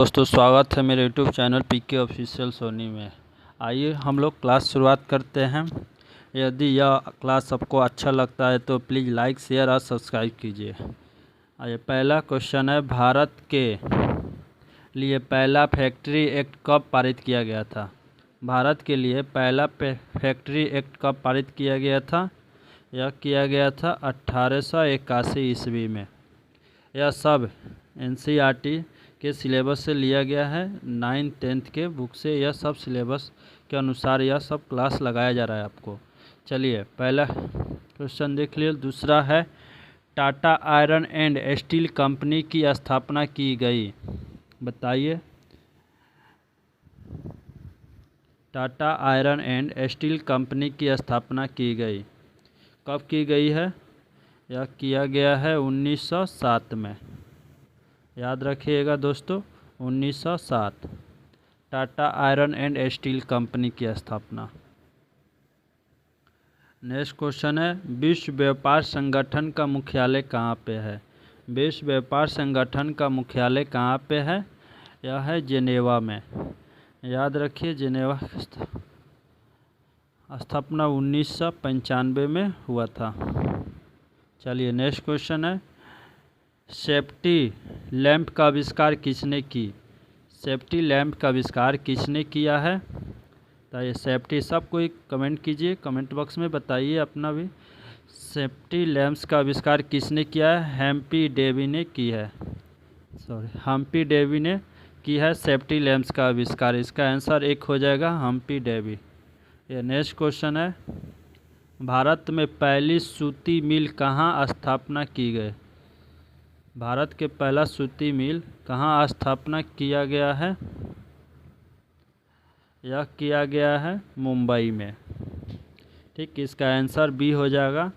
दोस्तों स्वागत है मेरे YouTube channel PK official Soni में। आइए हम लोग क्लास शुरुआत करते हैं। यदि यह क्लास आपको अच्छा लगता है तो प्लीज़ लाइक शेयर और सब्सक्राइब कीजिए। आइए पहला क्वेश्चन है, भारत के लिए पहला फैक्ट्री एक्ट कब पारित किया गया था? भारत के लिए पहला फैक्ट्री एक्ट कब पारित किया गया था? यह किया गया था 1881 ईस्वी में। यह सब NCERT के सिलेबस से लिया गया है। 9th-10th के बुक से यह सब सिलेबस के अनुसार यह सब क्लास लगाया जा रहा है आपको। चलिए पहला क्वेश्चन देख लीजिए। दूसरा है, Tata iron and steel company की स्थापना की गई। बताइए। Tata iron and steel company की स्थापना की गई, कब की गई है? यह किया गया है 1907 में। याद रखिएगा दोस्तों, 1907 Tata iron and steel company की स्थापना। नेक्स्ट क्वेश्चन है, विश्व व्यापार संगठन का मुख्यालय कहाँ पे है? विश्व व्यापार संगठन का मुख्यालय कहाँ पे है? यह है जेनेवा में। याद रखिए, जेनेवा स्थापना 1995 में हुआ था। चलिए नेक्स्ट क्वेश्चन है, सेफ्टी लैंप का आविष्कार किसने की? सेफ्टी लैंप का आविष्कार किसने किया है? तो ये सेफ्टी सब कोई कमेंट कीजिए, कमेंट बॉक्स में बताइए अपना भी। सेफ्टी लैंप्स का आविष्कार किसने किया है? हम्फ्री डेवी ने की है। हम्फ्री डेवी ने की है सेफ्टी लैंप्स का आविष्कार। इसका आंसर एक हो जाएगा, हम्फ्री डेवी। ये नेक्स्ट क्वेश्चन है, भारत में पहली सूती मिल कहाँ स्थापना की गई? भारत के पहला सूती मिल कहाँ स्थापना किया गया है? यह किया गया है मुंबई में। ठीक, इसका आंसर बी हो जाएगा,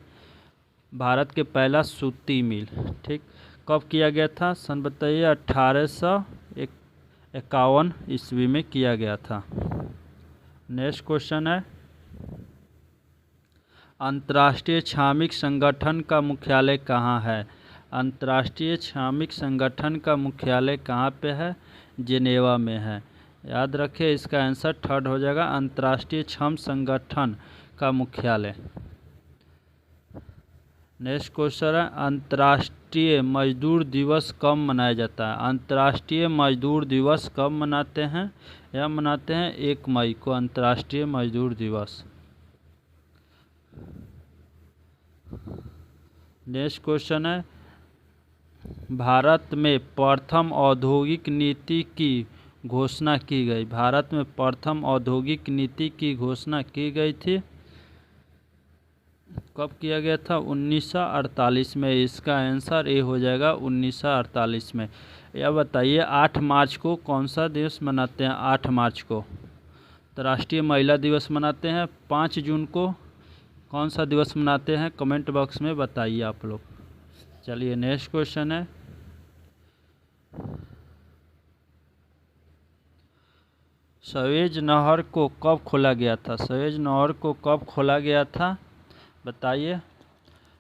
भारत के पहला सूती मिल। ठीक, कब किया गया था? सन बताइए। 1851 ईस्वी में किया गया था। नेक्स्ट क्वेश्चन है, अंतर्राष्ट्रीय श्रमिक संगठन का मुख्यालय कहाँ है? अंतर्राष्ट्रीय श्रमिक संगठन का मुख्यालय कहाँ पे है? जेनेवा में है। याद रखिए, इसका आंसर थर्ड हो जाएगा, अंतर्राष्ट्रीय श्रम संगठन का मुख्यालय। नेक्स्ट क्वेश्चन है, अंतर्राष्ट्रीय मजदूर दिवस कब मनाया जाता है? अंतर्राष्ट्रीय मजदूर दिवस कब मनाते हैं? यह मनाते हैं 1 मई को, अंतर्राष्ट्रीय मजदूर दिवस। नेक्स्ट क्वेश्चन है, भारत में प्रथम औद्योगिक नीति की घोषणा की गई। भारत में प्रथम औद्योगिक नीति की घोषणा की गई थी, कब किया गया था? 1948 में। इसका आंसर ए हो जाएगा, 1948 में। यह बताइए, 8 मार्च को कौन सा दिवस मनाते हैं? 8 मार्च को तो राष्ट्रीय महिला दिवस मनाते हैं। 5 जून को कौन सा दिवस मनाते हैं? कमेंट बॉक्स में बताइए आप लोग। चलिए नेक्स्ट क्वेश्चन है, सुएज नहर को कब खोला गया था? सुएज नहर को कब खोला गया था? बताइए।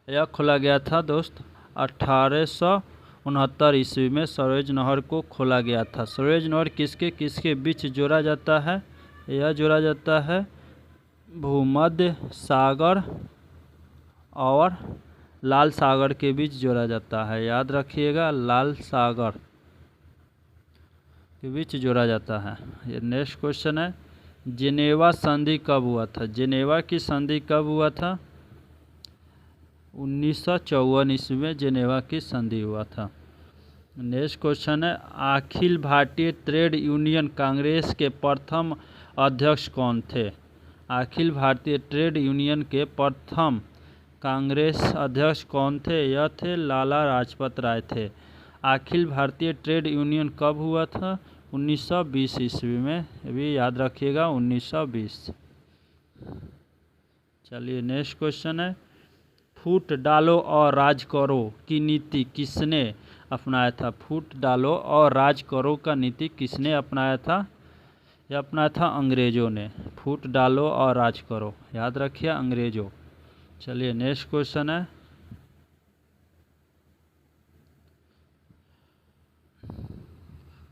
यह खोला गया था दोस्त 1869 ईस्वी में सुएज नहर को खोला गया था। सुएज नहर किसके किसके बीच जोड़ा जाता है? यह जोड़ा जाता है भूमध्य सागर और लाल सागर के बीच जोड़ा जाता है। याद रखिएगा, लाल सागर के बीच जोड़ा जाता है। ये नेक्स्ट क्वेश्चन है, जेनेवा संधि कब हुआ था? जेनेवा की संधि कब हुआ था? 1954 ईस्वी में जेनेवा की संधि हुआ था। नेक्स्ट क्वेश्चन है, अखिल भारतीय ट्रेड यूनियन कांग्रेस के प्रथम अध्यक्ष कौन थे? अखिल भारतीय ट्रेड यूनियन के प्रथम कांग्रेस अध्यक्ष कौन थे? यह थे लाला लाजपत राय थे। अखिल भारतीय ट्रेड यूनियन कब हुआ था? 1920 ईस्वी में। ये भी याद रखिएगा, 1920। चलिए नेक्स्ट क्वेश्चन है, फूट डालो और राज करो की नीति किसने अपनाया था? फूट डालो और राज करो का नीति किसने अपनाया था? यह अपनाया था अंग्रेजों ने। फूट डालो और राज करो, याद रखिए, अंग्रेजों। चलिए नेक्स्ट क्वेश्चन है,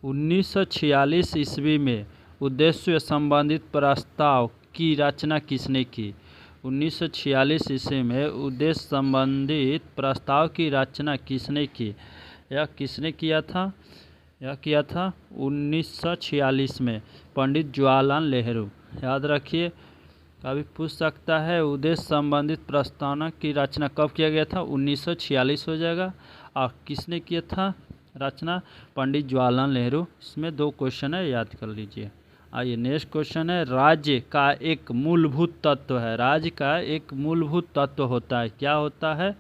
1946 ईस्वी में उद्देश्य संबंधित प्रस्ताव की रचना किसने की? 1946 ईस्वी में उद्देश्य संबंधित प्रस्ताव की रचना किसने की? यह किसने किया था? यह किया था 1946 में पंडित जवाहरलाल नेहरू। याद रखिए, कभी पूछ सकता है उद्देश्य संबंधित प्रस्तावना की रचना कब किया गया था? 1946 हो जाएगा। और किसने किया था रचना? पंडित जवाहरलाल नेहरू। इसमें 2 क्वेश्चन है, याद कर लीजिए। आइए नेक्स्ट क्वेश्चन है, राज्य का एक मूलभूत तत्व है। राज्य का एक मूलभूत तत्व होता है, क्या होता है?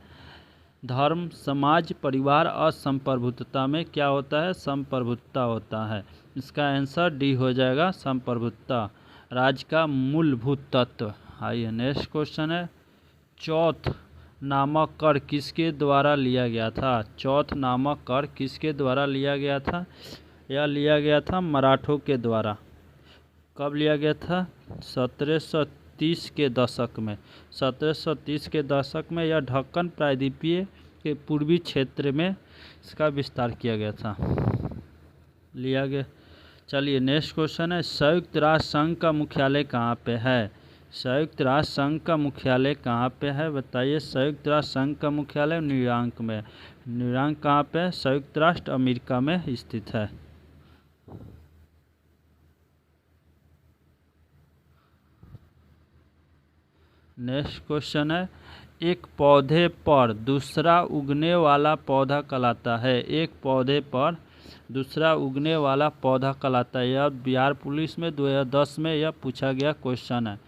धर्म, समाज, परिवार और संप्रभुता में क्या होता है? संप्रभुता होता है। इसका आंसर डी हो जाएगा, संप्रभुता, राज्य का मूलभूत तत्व। आइए नेक्स्ट क्वेश्चन है, चौथ नामक कर किसके द्वारा लिया गया था? चौथ नामक कर किसके द्वारा लिया गया था? यह लिया गया था मराठों के द्वारा। कब लिया गया था? 1730 के दशक में। 1730 के दशक में यह ढक्कन प्रायद्वीपीय के पूर्वी क्षेत्र में इसका विस्तार किया गया था, लिया गया। चलिए नेक्स्ट क्वेश्चन है, संयुक्त राष्ट्र संघ का मुख्यालय कहाँ पे है? संयुक्त राष्ट्र संघ का मुख्यालय कहाँ पे है? बताइए। संयुक्त राष्ट्र संघ का मुख्यालय न्यूयॉर्क में। न्यूयॉर्क कहाँ पे है? संयुक्त राष्ट्र अमेरिका में स्थित है। नेक्स्ट क्वेश्चन है, एक पौधे पर दूसरा उगने वाला पौधा कहलाता है। एक पौधे पर दूसरा उगने वाला पौधा कहलाता है। यह बिहार पुलिस में 2010 में यह पूछा गया क्वेश्चन है।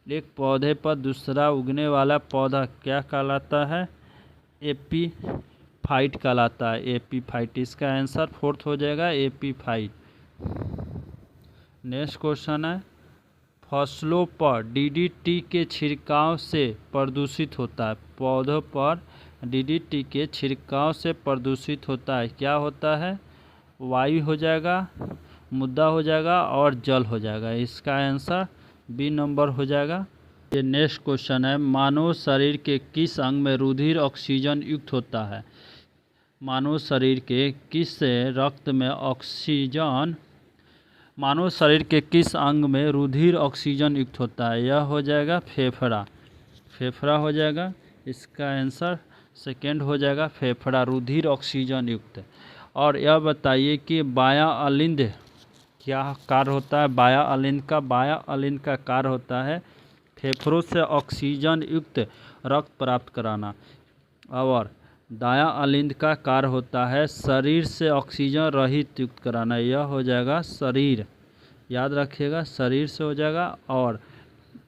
एक पौधे पर दूसरा उगने वाला पौधा क्या कहलाता है? एपीफाइट कहलाता है। एपीफाइट, इसका आंसर 4th हो जाएगा, एपीफाइट। नेक्स्ट क्वेश्चन है, फसलों पर डीडीटी के छिड़काव से प्रदूषित होता है। पौधों पर डीडीटी के छिड़काव से प्रदूषित होता है, क्या होता है? वायु हो जाएगा, मुद्दा हो जाएगा और जल हो जाएगा। इसका आंसर बी नंबर हो जाएगा। ये नेक्स्ट क्वेश्चन है, मानव शरीर के किस अंग में रुधिर ऑक्सीजन युक्त होता है? मानव शरीर के किस रक्त में ऑक्सीजन मानव शरीर के किस अंग में रुधिर ऑक्सीजन युक्त होता है? यह हो जाएगा फेफड़ा। फेफड़ा हो जाएगा। इसका आंसर 2nd हो जाएगा, फेफड़ा, रुधिर ऑक्सीजन युक्त। और यह बताइए कि बायां अलिंद क्या कार्य होता है? बायां अलिंद का कार्य होता है फेफड़ों से ऑक्सीजन युक्त रक्त प्राप्त कराना। और दायां अलिंद का कार्य होता है शरीर से ऑक्सीजन रहित युक्त कराना। यह हो जाएगा शरीर, याद रखिएगा, शरीर से हो जाएगा। और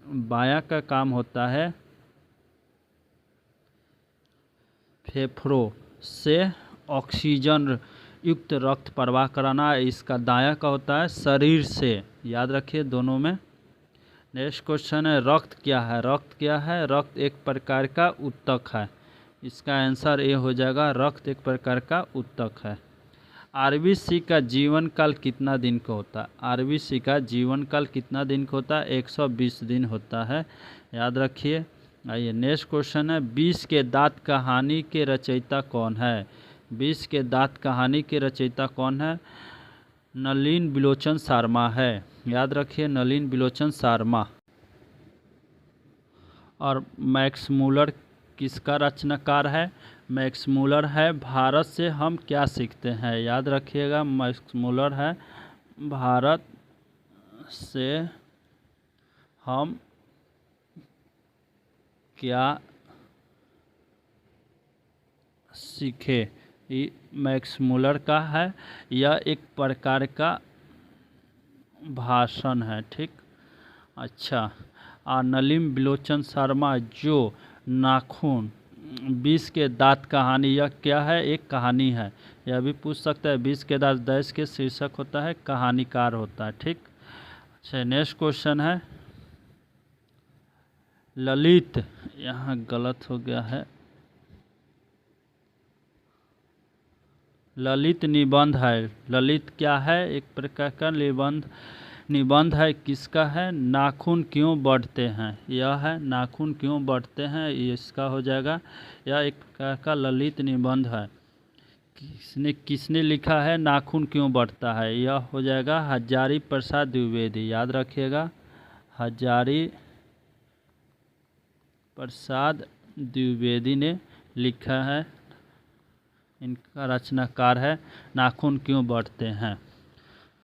बायां का काम होता है फेफड़ों से ऑक्सीजन युक्त रक्त प्रवाह कराना। इसका दायां का होता है शरीर से, याद रखिए दोनों में। नेक्स्ट क्वेश्चन है, रक्त क्या है? रक्त क्या है? रक्त एक प्रकार का ऊतक है। इसका आंसर ए हो जाएगा, रक्त एक प्रकार का ऊतक है। आरबीसी का जीवन काल कितना दिन का होता है? आरबीसी का जीवन काल कितना दिन का होता है? 120 दिन होता है, याद रखिए। आइए नेक्स्ट क्वेश्चन है, 20 के दांत कहानी के रचयिता कौन है? 20 के दांत कहानी के रचयिता कौन है? नलिन बिलोचन शर्मा है, याद रखिए, नलिन बिलोचन शर्मा। और मैक्स मूलर किसका रचनाकार है? मैक्स मूलर है भारत से हम क्या सीखते हैं, याद रखिएगा, मैक्स मूलर है भारत से हम क्या सीखे। ये मैक्स मूलर का है, यह एक प्रकार का भाषण है, ठीक। अच्छा, और नलिन बिलोचन शर्मा जो नाखून 20 के दांत कहानी, यह क्या है? एक कहानी है। यह भी पूछ सकता है, 20 के दांत देश के शीर्षक होता है, कहानीकार होता है, ठीक। अच्छा नेक्स्ट क्वेश्चन है, ललित, यहाँ गलत हो गया है, ललित निबंध है। ललित क्या है? एक प्रकार का निबंध है, किसका है? नाखून क्यों बढ़ते हैं, यह है नाखून क्यों बढ़ते हैं, इसका हो जाएगा। यह एक प्रकार का ललित निबंध है। किसने किसने लिखा है नाखून क्यों बढ़ता है? यह हो जाएगा हजारी प्रसाद द्विवेदी। याद रखिएगा, हजारी प्रसाद द्विवेदी ने लिखा है, इनका रचनाकार है नाखून क्यों बढ़ते हैं।